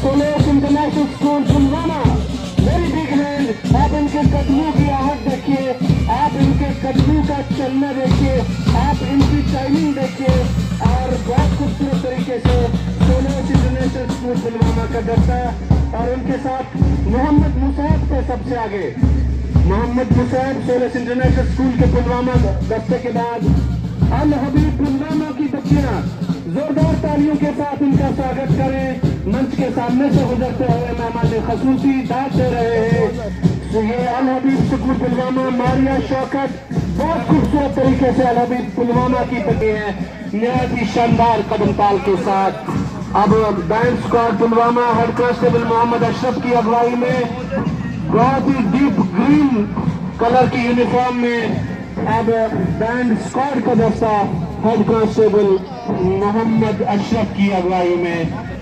Solace international school Pulwama, very big hand. आप इनके कदमों की आहट देखिए, आप इनके कदमों का चलना देखिए, आप इनकी टाइमिंग देखिए, और बहुत खूबसूरत तरीके से सोलेस इंटरनेशनल स्कूल पुलवामा का दस्ता, और उनके साथ मोहम्मद मुसैब के सबसे आगे Mohammad Musaib Solace international school के पुलवामा दस्ते के बाद अल हबीब पुलवामा की बच्चियां जोरदार तालियों के साथ इनका स्वागत करें। मंच के सामने से गुजरते हुए मेहमान खसूसी दाद दे रहे हैं। तो ये अल हबीब स्कूल पुलवामा मारिया शौकत बहुत खूबसूरत तरीके से अल हबीब पुलवामा की बनी है, निहायत ही शानदार कदम ताल के साथ। अब band squad Pulwama head constable Mohammad Ashraf की अगुवाई में बहुत ही डीप ग्रीन कलर की यूनिफॉर्म में अब बैंड स्क्वाड का दस्ता हेड कांस्टेबल मोहम्मद अशरफ की अगुवाई में